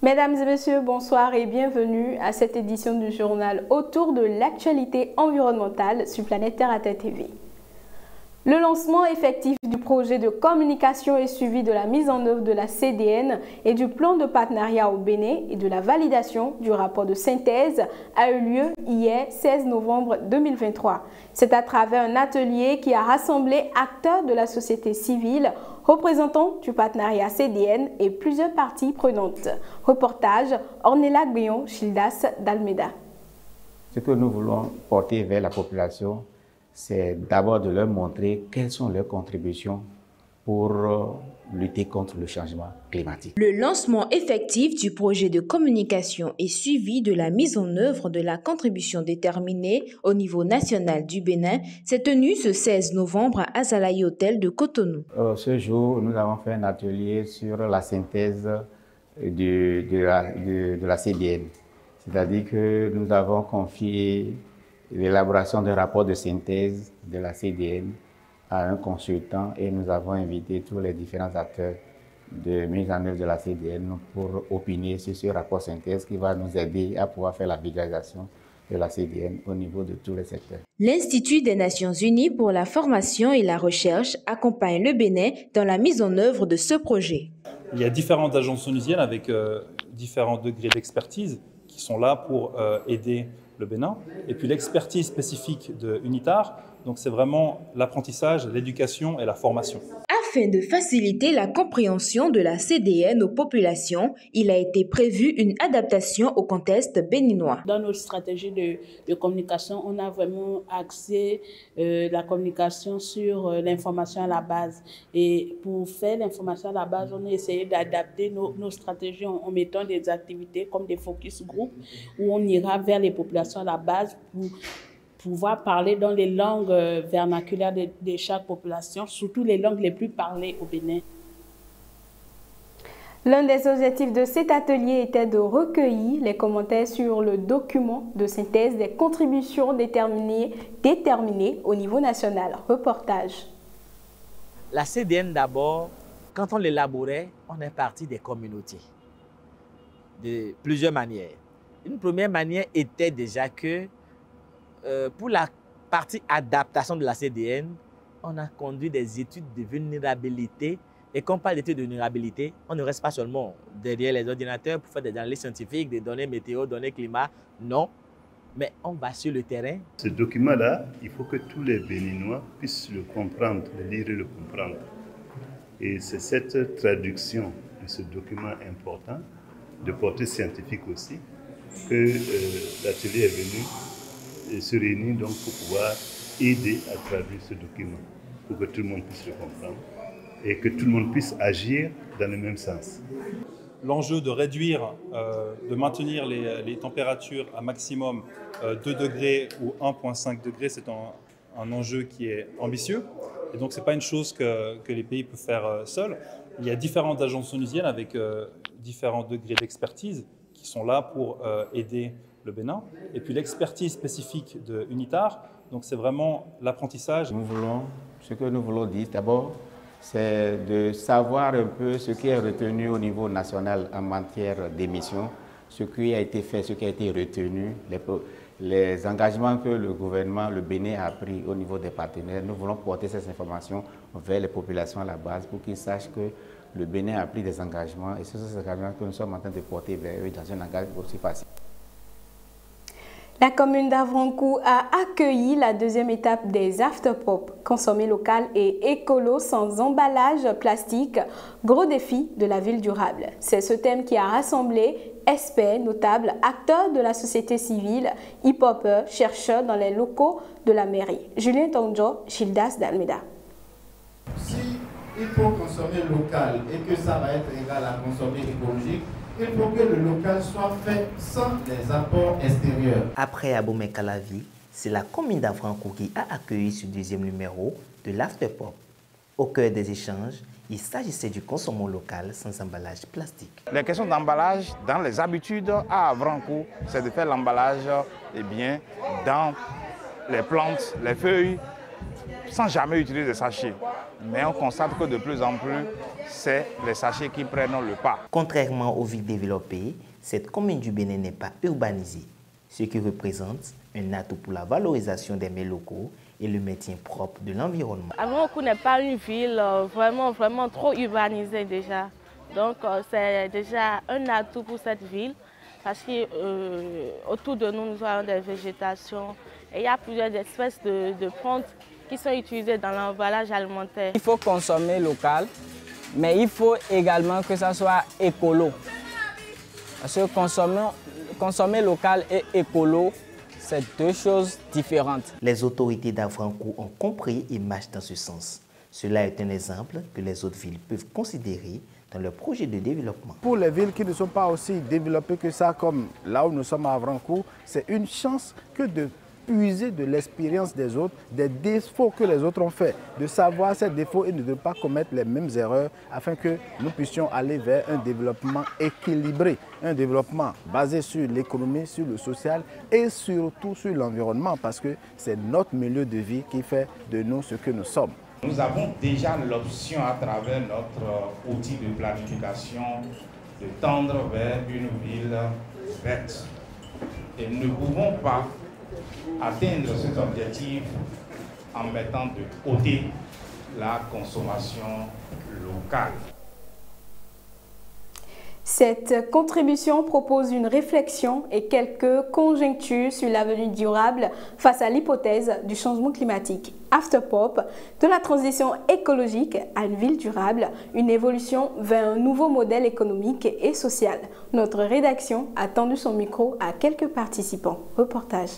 Mesdames et messieurs, bonsoir et bienvenue à cette édition du journal autour de l'actualité environnementale sur Planète Terre à Terre TV. Le lancement effectif du projet de communication et suivi de la mise en œuvre de la CDN et du plan de partenariat au Bénin et de la validation du rapport de synthèse a eu lieu hier 16 novembre 2023. C'est à travers un atelier qui a rassemblé acteurs de la société civile, représentants du partenariat CDN et plusieurs parties prenantes. Reportage Ornella Guillon, Childas d'Almeida. Ce que nous voulons porter vers la population, c'est d'abord de leur montrer quelles sont leurs contributions pour lutter contre le changement climatique. Le lancement effectif du projet de communication et suivi de la mise en œuvre de la contribution déterminée au niveau national du Bénin s'est tenu ce 16 novembre à Azalaï Hôtel de Cotonou. Ce jour, nous avons fait un atelier sur la synthèse de la CDN. C'est-à-dire que nous avons confié l'élaboration d'un rapport de synthèse de la CDN à un consultant et nous avons invité tous les différents acteurs de mise en œuvre de la CDN pour opiner sur ce rapport synthèse qui va nous aider à pouvoir faire la vulgarisation de la CDN au niveau de tous les secteurs. L'Institut des Nations Unies pour la formation et la recherche accompagne le Bénin dans la mise en œuvre de ce projet. Il y a différentes agences onusiennes avec différents degrés d'expertise qui sont là pour aider le Bénin. Et puis l'expertise spécifique de UNITAR, donc c'est vraiment l'apprentissage, l'éducation et la formation. Afin de faciliter la compréhension de la CDN aux populations, il a été prévu une adaptation au contexte béninois. Dans notre stratégie de communication, on a vraiment axé la communication sur l'information à la base. Et pour faire l'information à la base, on a essayé d'adapter nos stratégies en mettant des activités comme des focus group où on ira vers les populations à la base pour pouvoir parler dans les langues vernaculaires de chaque population, surtout les langues les plus parlées au Bénin. L'un des objectifs de cet atelier était de recueillir les commentaires sur le document de synthèse des contributions déterminées au niveau national. Reportage. La CDN d'abord, quand on l'élaborait, on est parti des communautés, de plusieurs manières. Une première manière était déjà que pour la partie adaptation de la CDN, on a conduit des études de vulnérabilité. Et quand on parle d'études de vulnérabilité, on ne reste pas seulement derrière les ordinateurs pour faire des analyses scientifiques, des données météo, données climat. Non, mais on va sur le terrain. Ce document-là, il faut que tous les Béninois puissent le comprendre, le lire et le comprendre. Et c'est cette traduction de ce document important, de portée scientifique aussi, que l'atelier est venu se réunir donc pour pouvoir aider à traduire ce document, pour que tout le monde puisse le comprendre et que tout le monde puisse agir dans le même sens. L'enjeu de réduire, de maintenir les températures à maximum 2 degrés ou 1,5 degrés, c'est un enjeu qui est ambitieux. Et donc, ce n'est pas une chose que les pays peuvent faire seuls. Il y a différentes agences onusiennes avec différents degrés d'expertise qui sont là pour aider le Bénin. Et puis l'expertise spécifique de UNITAR, donc c'est vraiment l'apprentissage. Ce que nous voulons dire d'abord, c'est de savoir un peu ce qui est retenu au niveau national en matière d'émissions, ce qui a été fait, ce qui a été retenu, les engagements que le gouvernement, le Bénin a pris au niveau des partenaires. Nous voulons porter ces informations vers les populations à la base pour qu'ils sachent que le Bénin a pris des engagements et ce sont ces engagements que nous sommes en train de porter vers eux dans un langage aussi facile. La commune d'Avrancourt a accueilli la deuxième étape des after-pop, consommer local et écolo sans emballage plastique, gros défi de la ville durable. C'est ce thème qui a rassemblé experts, notables, acteurs de la société civile, hip-hopers, chercheurs dans les locaux de la mairie. Julien Tongjo, Childas d'Almeida. Si il faut consommer local et que ça va être égal à consommer écologique, il faut que le local soit fait sans les apports extérieurs. Après Aboumé Calavi, c'est la commune d'Avrancourt qui a accueilli ce deuxième numéro de l'Afterpop. Au cœur des échanges, il s'agissait du consommation local sans emballage plastique. Les questions d'emballage, dans les habitudes à Avrancourt, c'est de faire l'emballage dans les plantes, les feuilles, sans jamais utiliser des sachets. Mais on constate que de plus en plus, c'est les sachets qui prennent le pas. Contrairement aux villes développées, cette commune du Bénin n'est pas urbanisée, ce qui représente un atout pour la valorisation des mets locaux et le maintien propre de l'environnement. Avrancourt n'est pas une ville vraiment trop urbanisée déjà. Donc c'est déjà un atout pour cette ville parce qu'autour de nous, nous avons des végétations et il y a plusieurs espèces de plantes qui sont utilisées dans l'emballage alimentaire. Il faut consommer local, mais il faut également que ça soit écolo. Parce que consommer local et écolo, c'est deux choses différentes. Les autorités d'Avrancourt ont compris et marchent dans ce sens. Cela est un exemple que les autres villes peuvent considérer dans leur projet de développement. Pour les villes qui ne sont pas aussi développées que ça, comme là où nous sommes à Avrancourt, c'est une chance que de puiser de l'expérience des autres, des défauts que les autres ont fait, de savoir ces défauts et de ne pas commettre les mêmes erreurs afin que nous puissions aller vers un développement équilibré, un développement basé sur l'économie, sur le social et surtout sur l'environnement parce que c'est notre milieu de vie qui fait de nous ce que nous sommes. Nous avons déjà l'option à travers notre outil de planification de tendre vers une ville verte. Et nous ne pouvons pas atteindre cet objectif en mettant de côté la consommation locale. Cette contribution propose une réflexion et quelques conjectures sur l'avenir durable face à l'hypothèse du changement climatique. Afterpop, de la transition écologique à une ville durable, une évolution vers un nouveau modèle économique et social. Notre rédaction a tendu son micro à quelques participants. Reportage.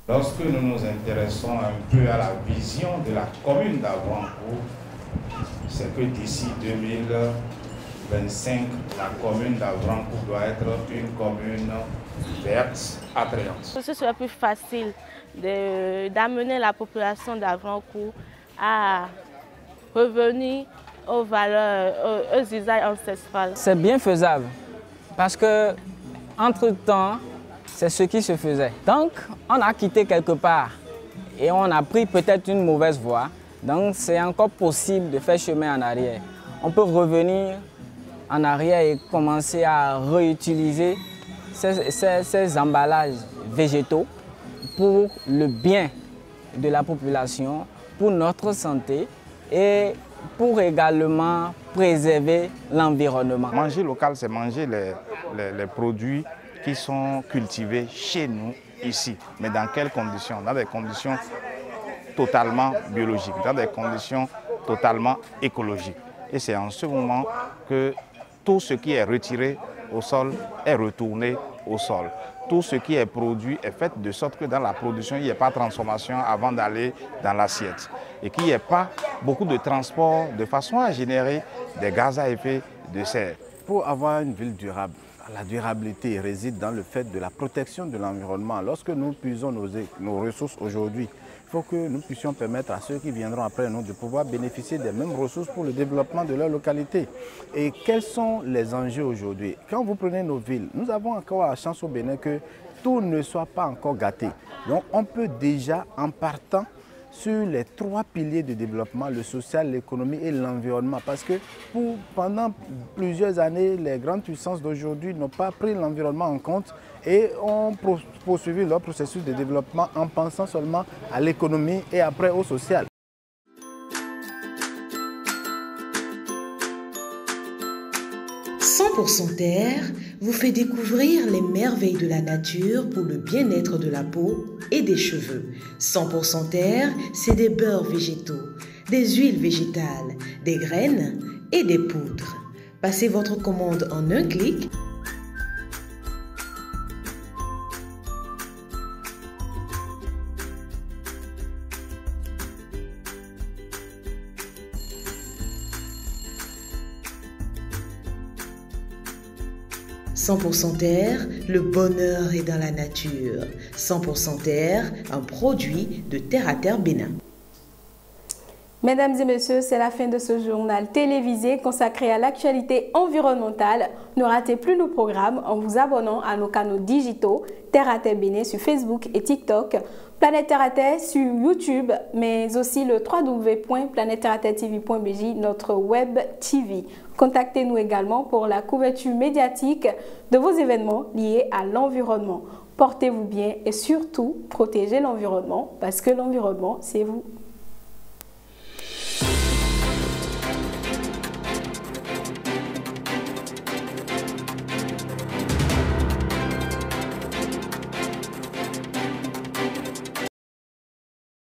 Lorsque nous nous intéressons un peu à la vision de la commune d'Avrancourt, c'est que d'ici 2025, la commune d'Avrancourt doit être une commune verte, attrayante. Ce serait plus facile d'amener la population d'Avrancourt à revenir aux valeurs, aux usages ancestrales. C'est bien faisable parce que, entre-temps, c'est ce qui se faisait. Donc, on a quitté quelque part et on a pris peut-être une mauvaise voie. Donc, c'est encore possible de faire chemin en arrière. On peut revenir en arrière et commencer à réutiliser ces emballages végétaux pour le bien de la population, pour notre santé et pour également préserver l'environnement. Manger local, c'est manger les produits qui sont cultivés chez nous, ici. Mais dans quelles conditions? Dans des conditions totalement biologiques, dans des conditions totalement écologiques. Et c'est en ce moment que tout ce qui est retiré au sol est retourné au sol. Tout ce qui est produit est fait de sorte que dans la production, il n'y ait pas de transformation avant d'aller dans l'assiette. Et qu'il n'y ait pas beaucoup de transport de façon à générer des gaz à effet de serre. Pour avoir une ville durable, la durabilité réside dans le fait de la protection de l'environnement. Lorsque nous puisons nos ressources aujourd'hui, il faut que nous puissions permettre à ceux qui viendront après nous de pouvoir bénéficier des mêmes ressources pour le développement de leur localité. Et quels sont les enjeux aujourd'hui? Quand vous prenez nos villes, nous avons encore la chance au Bénin que tout ne soit pas encore gâté. Donc on peut déjà, en partant sur les trois piliers de développement, le social, l'économie et l'environnement. Parce que pendant plusieurs années, les grandes puissances d'aujourd'hui n'ont pas pris l'environnement en compte et ont poursuivi leur processus de développement en pensant seulement à l'économie et après au social. « 100% Terre » vous fait découvrir les merveilles de la nature pour le bien-être de la peau et des cheveux. 100% Terre, c'est des beurres végétaux, des huiles végétales, des graines et des poudres. Passez votre commande en un clic. « 100% Terre, le bonheur est dans la nature. 100% Terre, un produit de Terre à Terre Bénin. » Mesdames et messieurs, c'est la fin de ce journal télévisé consacré à l'actualité environnementale. Ne ratez plus nos programmes en vous abonnant à nos canaux digitaux Terre à Terre Bénin sur Facebook et TikTok. Planète Terre à Terre sur YouTube, mais aussi le www.planetterraterretv.bj, notre web TV. Contactez-nous également pour la couverture médiatique de vos événements liés à l'environnement. Portez-vous bien et surtout, protégez l'environnement parce que l'environnement, c'est vous.